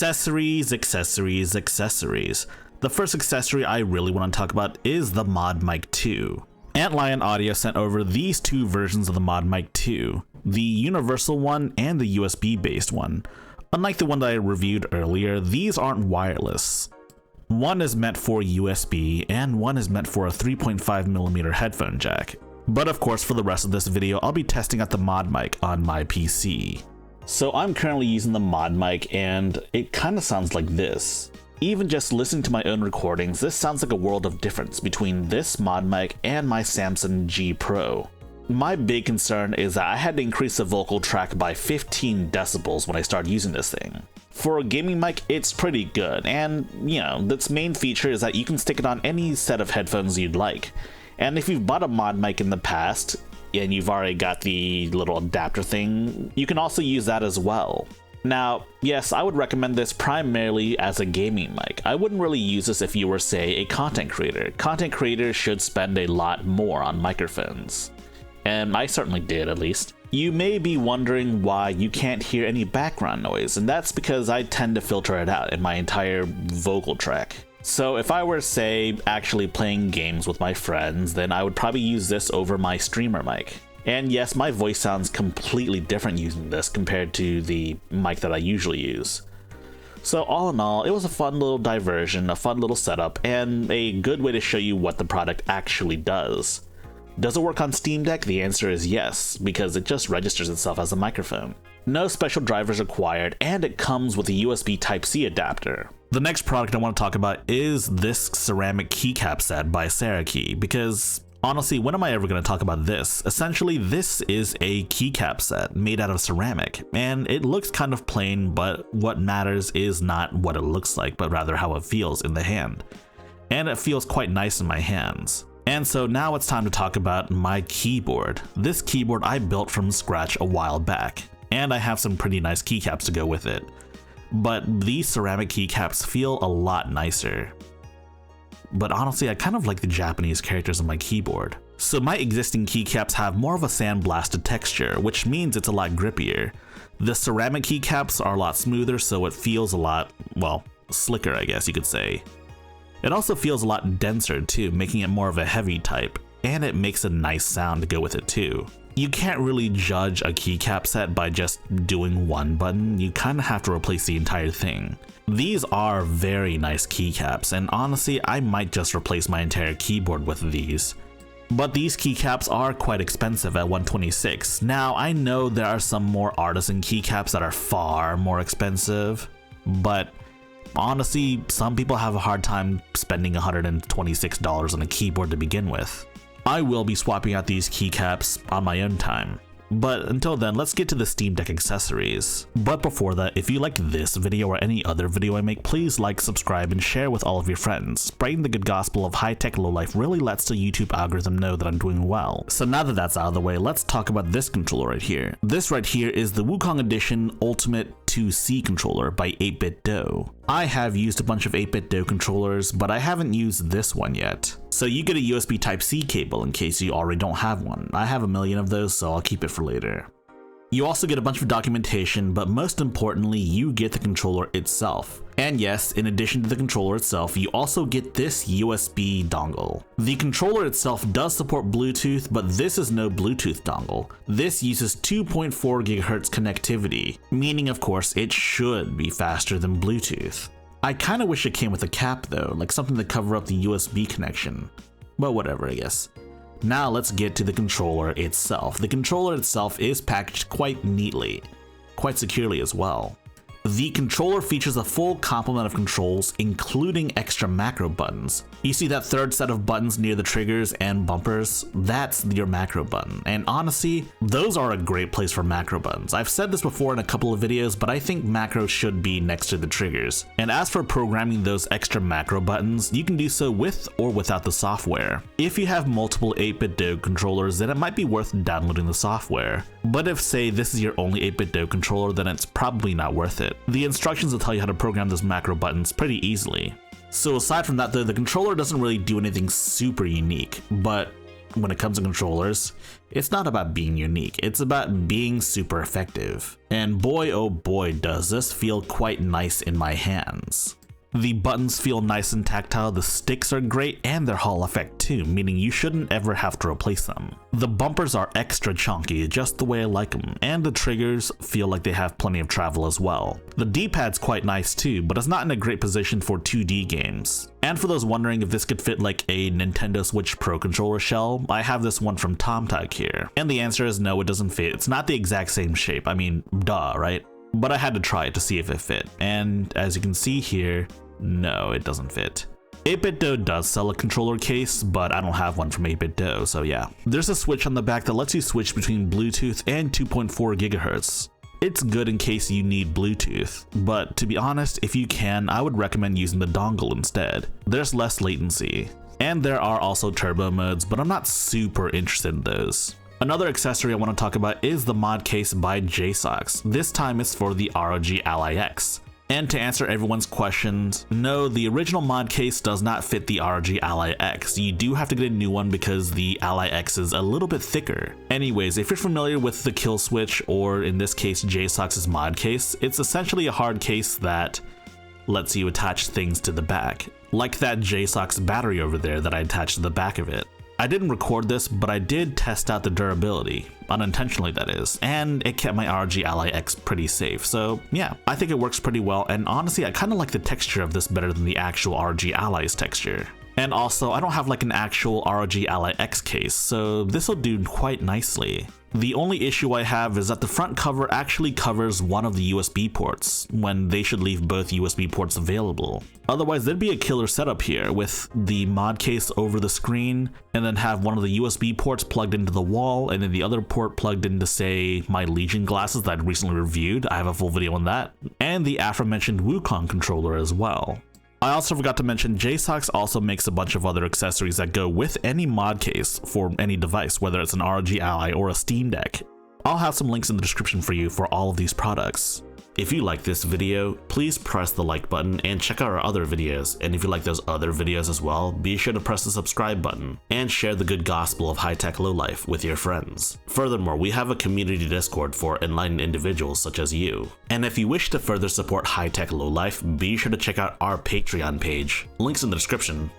Accessories. The first accessory I really want to talk about is the ModMic 2. Antlion Audio sent over these two versions of the ModMic 2, the universal one and the USB based one. Unlike the one that I reviewed earlier, these aren't wireless. One is meant for USB and one is meant for a 3.5mm headphone jack. But of course, for the rest of this video, I'll be testing out the ModMic on my PC. So I'm currently using the ModMic and it kind of sounds like this. Even just listening to my own recordings, this sounds like a world of difference between this ModMic and my Samsung G Pro. My big concern is that I had to increase the vocal track by 15 decibels when I started using this thing. For a gaming mic, it's pretty good, and its main feature is that you can stick it on any set of headphones you'd like. And if you've bought a ModMic in the past, and you've already got the little adapter thing, you can also use that as well. Now, yes, I would recommend this primarily as a gaming mic. I wouldn't really use this if you were, say, a content creator. Content creators should spend a lot more on microphones. And I certainly did, at least. You may be wondering why you can't hear any background noise, and that's because I tend to filter it out in my entire vocal track. So if I were, say, actually playing games with my friends, then I would probably use this over my streamer mic. And yes, my voice sounds completely different using this compared to the mic that I usually use. So all in all, it was a fun little diversion, a fun little setup, and a good way to show you what the product actually does. Does it work on Steam Deck? The answer is yes, because it just registers itself as a microphone. No special drivers required, and it comes with a USB Type-C adapter. The next product I want to talk about is this ceramic keycap set by Cerakey, because honestly, when am I ever going to talk about this? Essentially, this is a keycap set made out of ceramic, and it looks kind of plain, but what matters is not what it looks like, but rather how it feels in the hand. And it feels quite nice in my hands. And so now it's time to talk about my keyboard. This keyboard I built from scratch a while back, and I have some pretty nice keycaps to go with it. But these ceramic keycaps feel a lot nicer. But honestly, I kind of like the Japanese characters on my keyboard. So my existing keycaps have more of a sandblasted texture, which means it's a lot grippier. The ceramic keycaps are a lot smoother, so it feels a lot, well, slicker, I guess you could say. It also feels a lot denser too, making it more of a heavy type, and it makes a nice sound to go with it too. You can't really judge a keycap set by just doing one button, you kind of have to replace the entire thing. These are very nice keycaps, and honestly, I might just replace my entire keyboard with these. But these keycaps are quite expensive at $126. Now, I know there are some more artisan keycaps that are far more expensive, but honestly, some people have a hard time spending $126 on a keyboard to begin with. I will be swapping out these keycaps on my own time. But until then, let's get to the Steam Deck accessories. But before that, if you like this video or any other video I make, please like, subscribe, and share with all of your friends. Spreading the good gospel of high-tech lowlife really lets the YouTube algorithm know that I'm doing well. So now that that's out of the way, let's talk about this controller right here. This right here is the Wukong Edition Ultimate 2C controller by 8BitDo. I have used a bunch of 8BitDo controllers, but I haven't used this one yet. So you get a USB Type-C cable in case you already don't have one. I have a million of those, so I'll keep it for later. You also get a bunch of documentation, but most importantly, you get the controller itself. And yes, in addition to the controller itself, you also get this USB dongle. The controller itself does support Bluetooth, but this is no Bluetooth dongle. This uses 2.4 GHz connectivity, meaning of course it should be faster than Bluetooth. I kinda wish it came with a cap though, like something to cover up the USB connection. But whatever, I guess. Now let's get to the controller itself. The controller itself is packaged quite neatly, quite securely as well. The controller features a full complement of controls, including extra macro buttons. You see that third set of buttons near the triggers and bumpers? That's your macro button, and honestly, those are a great place for macro buttons. I've said this before in a couple of videos, but I think macros should be next to the triggers. And as for programming those extra macro buttons, you can do so with or without the software. If you have multiple 8BitDo controllers, then it might be worth downloading the software. But if, say, this is your only 8BitDo controller, then it's probably not worth it. The instructions will tell you how to program those macro buttons pretty easily. So aside from that though, the controller doesn't really do anything super unique, but when it comes to controllers, it's not about being unique, it's about being super effective. And boy oh boy does this feel quite nice in my hands. The buttons feel nice and tactile, the sticks are great, and they're Hall effect too, meaning you shouldn't ever have to replace them. The bumpers are extra chunky, just the way I like them, and the triggers feel like they have plenty of travel as well. The D-pad's quite nice too, but it's not in a great position for 2D games. And for those wondering if this could fit like a Nintendo Switch Pro controller shell, I have this one from TomTag here. And the answer is no, it doesn't fit. It's not the exact same shape, I mean, duh, right? But I had to try it to see if it fit, and as you can see here, no, it doesn't fit. 8BitDo does sell a controller case, but I don't have one from 8BitDo, so yeah. There's a switch on the back that lets you switch between Bluetooth and 2.4 GHz. It's good in case you need Bluetooth, but to be honest, if you can, I would recommend using the dongle instead. There's less latency. And there are also turbo modes, but I'm not super interested in those. Another accessory I want to talk about is the mod case by JSOX. This time it's for the ROG Ally X. And to answer everyone's questions, no, the original mod case does not fit the ROG Ally X. You do have to get a new one because the Ally X is a little bit thicker. Anyways, if you're familiar with the kill switch, or in this case JSOX's mod case, it's essentially a hard case that lets you attach things to the back. Like that JSOX battery over there that I attached to the back of it. I didn't record this, but I did test out the durability, unintentionally that is, and it kept my ROG Ally X pretty safe, so yeah, I think it works pretty well, and honestly I kind of like the texture of this better than the actual ROG Ally's texture. And also, I don't have like an actual ROG Ally X case, so this will do quite nicely. The only issue I have is that the front cover actually covers one of the USB ports, when they should leave both USB ports available. Otherwise, there'd be a killer setup here with the mod case over the screen, and then have one of the USB ports plugged into the wall, and then the other port plugged into, say, my Legion glasses that I recently reviewed. I have a full video on that, and the aforementioned Wukong controller as well. I also forgot to mention JSOX also makes a bunch of other accessories that go with any mod case for any device, whether it's an ROG Ally or a Steam Deck. I'll have some links in the description for you for all of these products. If you like this video, please press the like button and check out our other videos, and if you like those other videos as well, be sure to press the subscribe button and share the good gospel of high-tech lowlife with your friends. Furthermore, we have a community Discord for enlightened individuals such as you. And if you wish to further support high-tech lowlife, be sure to check out our Patreon page. Links in the description.